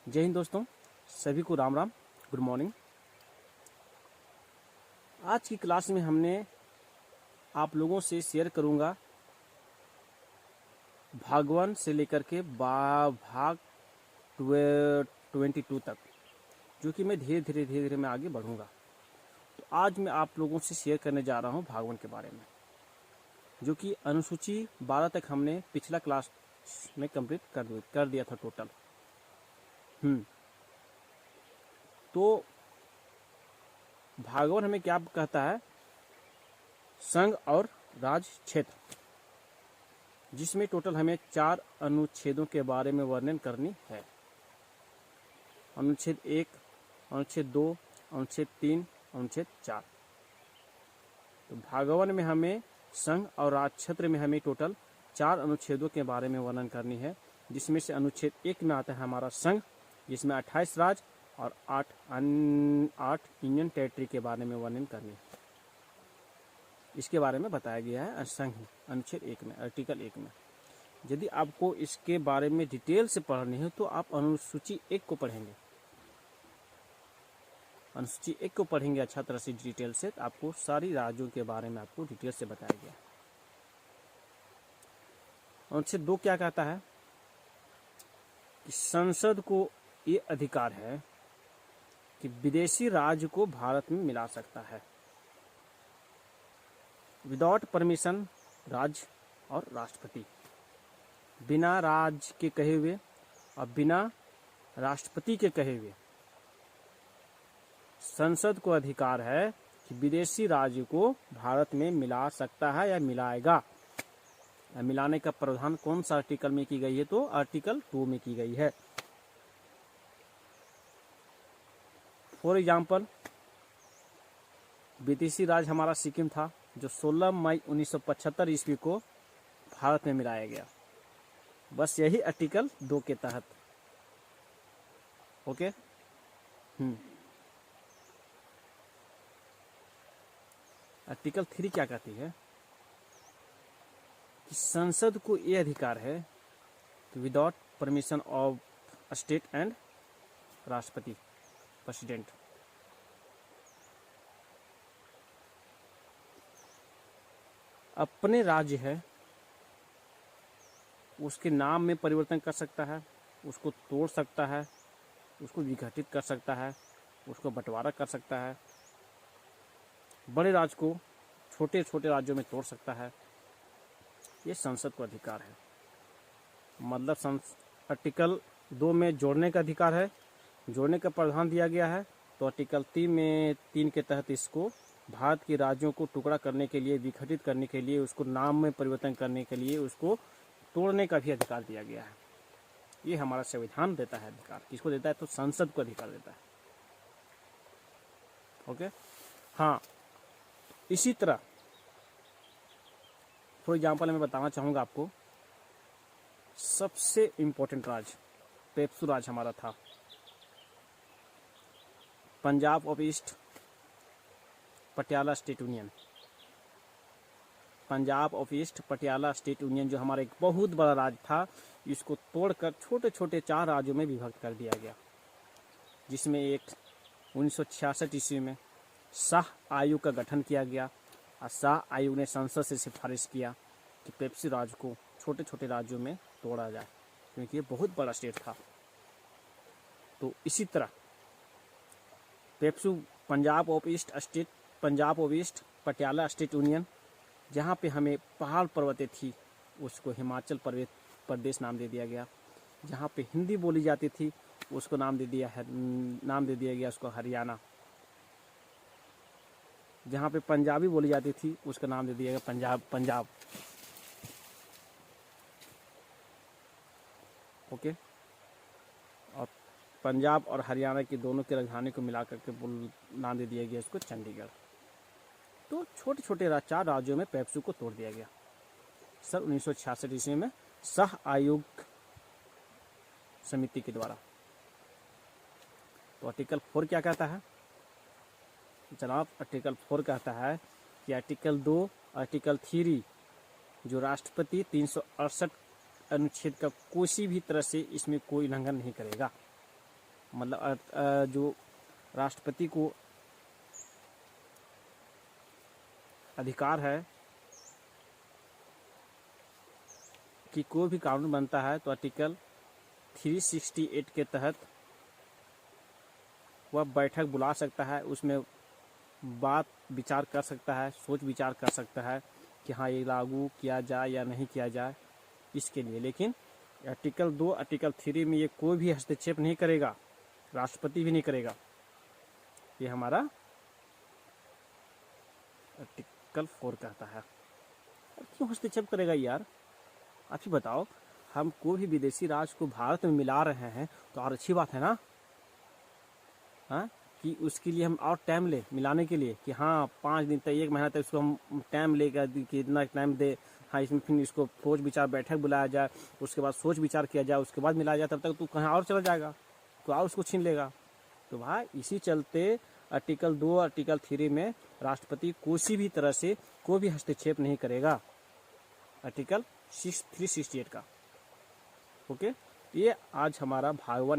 जय हिंद दोस्तों, सभी को राम राम, गुड मॉर्निंग। आज की क्लास में हमने आप लोगों से शेयर करूंगा भाग 1 से लेकर के भाग 22 तक, जो कि मैं धीरे धीरे मैं आगे बढ़ूंगा। तो आज मैं आप लोगों से शेयर करने जा रहा हूं भाग 1 के बारे में, जो कि अनुसूची 12 तक हमने पिछला क्लास में कंप्लीट कर दिया था टोटल। तो भाग 1 हमें क्या कहता है? संघ और राज क्षेत्र, जिसमें टोटल हमें 4 अनुच्छेदों के बारे में वर्णन करनी है। अनुच्छेद 1, अनुच्छेद 2, अनुच्छेद 3, अनुच्छेद 4। तो भाग 1 में हमें संघ और राज क्षेत्र में हमें टोटल 4 अनुच्छेदों के बारे में वर्णन करनी है, जिसमें से अनुच्छेद 1 में आता है हमारा संघ, जिसमें 28 राज और 8 यूनियन टेरिटरी के बारे में वर्णन करनी है। इसके बारे में बताया गया है संघ अनुच्छेद 1 में, आर्टिकल 1 में। यदि आपको इसके बारे में डिटेल से पढ़नी है तो आप अनुसूची 1 को पढ़ेंगे। अनुसूची 1 को पढ़ेंगे अच्छा तरह से डिटेल से, तो आपको सारी राज्यों के बारे में आपको डिटेल से बताया गया। अनुच्छेद 2 क्या कहता है कि संसद को ये अधिकार है कि विदेशी राज्य को भारत में मिला सकता है विदाउट परमिशन राज्य और राष्ट्रपति, बिना राज्य के कहे हुए और बिना राष्ट्रपति के कहे हुए। संसद को अधिकार है कि विदेशी राज्य को भारत में मिला सकता है या मिलाएगा। मिलाने का प्रावधान कौन सा आर्टिकल में की गई है? तो आर्टिकल 2 में की गई है। फॉर एग्जाम्पल, विदेशी राज्य हमारा सिक्किम था, जो 16 मई 1975 ईस्वी को भारत में मिलाया गया, बस यही आर्टिकल 2 के तहत। ओके। आर्टिकल 3 क्या कहती है कि संसद को यह अधिकार है कि without permission of state and राष्ट्रपति प्रेसिडेंट, अपने राज्य है उसके नाम में परिवर्तन कर सकता है, उसको तोड़ सकता है, उसको विघटित कर सकता है, उसको बंटवारा कर सकता है, बड़े राज्य को छोटे छोटे राज्यों में तोड़ सकता है। ये संसद को अधिकार है। मतलब आर्टिकल 2 में जोड़ने का अधिकार है, जोड़ने का प्रावधान दिया गया है। तो आर्टिकल 3 के तहत इसको भारत के राज्यों को टुकड़ा करने के लिए, विघटित करने के लिए, उसको नाम में परिवर्तन करने के लिए, उसको तोड़ने का भी अधिकार दिया गया है। ये हमारा संविधान देता है अधिकार। किसको देता है? तो संसद को अधिकार देता है। ओके। हाँ, इसी तरह फॉर एग्जाम्पल मैं बताना चाहूँगा आपको, सबसे इम्पोर्टेंट राज्य पेप्सू राज्य हमारा था, Punjab of east Patiala state union. Punjab of east Patiala state union जो हमारा एक बहुत बड़ा राज्य था, इसको तोड़कर छोटे छोटे 4 राज्यों में विभक्त कर दिया गया, जिसमें एक 1966 ईस्वी में शाह आयोग का गठन किया गया और शाह आयोग ने संसद से सिफारिश किया कि पेप्सी राज्य को छोटे छोटे राज्यों में तोड़ा जाए, क्योंकि ये बहुत बड़ा स्टेट था। तो इसी तरह PEPSU Punjab of east Patiala state union, जहाँ पे हमें पहाड़ पर्वतें थी, उसको हिमाचल प्रदेश नाम दे दिया गया। जहाँ पे हिंदी बोली जाती थी उसको नाम दे दिया गया उसको हरियाणा। जहाँ पे पंजाबी बोली जाती थी उसका नाम दे दिया गया पंजाब। ओके। और पंजाब और हरियाणा की दोनों की राजधानी को मिला करके नाम दे दिया गया इसको चंडीगढ़। तो छोटे छोटे 4 राज्यों में पेप्सू को तोड़ दिया गया सर 1966 ईस्वी में शाह आयोग समिति के द्वारा। तो आर्टिकल 4 क्या कहता है जनाब? आर्टिकल 4 कहता है कि आर्टिकल 2, आर्टिकल 3 जो राष्ट्रपति 368 अनुच्छेद का किसी भी तरह से इसमें कोई उल्लंघन नहीं करेगा। मतलब जो राष्ट्रपति को अधिकार है कि कोई भी कानून बनता है तो आर्टिकल 368 के तहत वह बैठक बुला सकता है, उसमें बात विचार कर सकता है, सोच विचार कर सकता है कि हाँ ये लागू किया जाए या नहीं किया जाए इसके लिए। लेकिन आर्टिकल 2 आर्टिकल 3 में ये कोई भी हस्तक्षेप नहीं करेगा, राष्ट्रपति भी नहीं करेगा। ये हमारा आर्टिकल 4 कहता है। क्यों हस्तक्षेप करेगा यार, आप ही बताओ। हम कोई भी विदेशी राज्य को भारत में मिला रहे हैं तो और अच्छी बात है ना, हाँ, कि उसके लिए हम और टाइम ले मिलाने के लिए कि हाँ 5 दिन तक 1 महीना तक इसको हम टाइम लेकर कि इतना टाइम दे, हाँ इसमें फिर इसको सोच विचार बैठक बुलाया जाए, उसके बाद सोच विचार किया जाए, उसके बाद मिलाया जाए, तब तक तू कहाँ और चला जाएगा, तो और उसको छीन लेगा। तो भाई इसी चलते आर्टिकल 2 आर्टिकल 3 में राष्ट्रपति किसी भी तरह से कोई भी हस्तक्षेप नहीं करेगा, आर्टिकल 368 का। ओके, ये आज हमारा भाग 1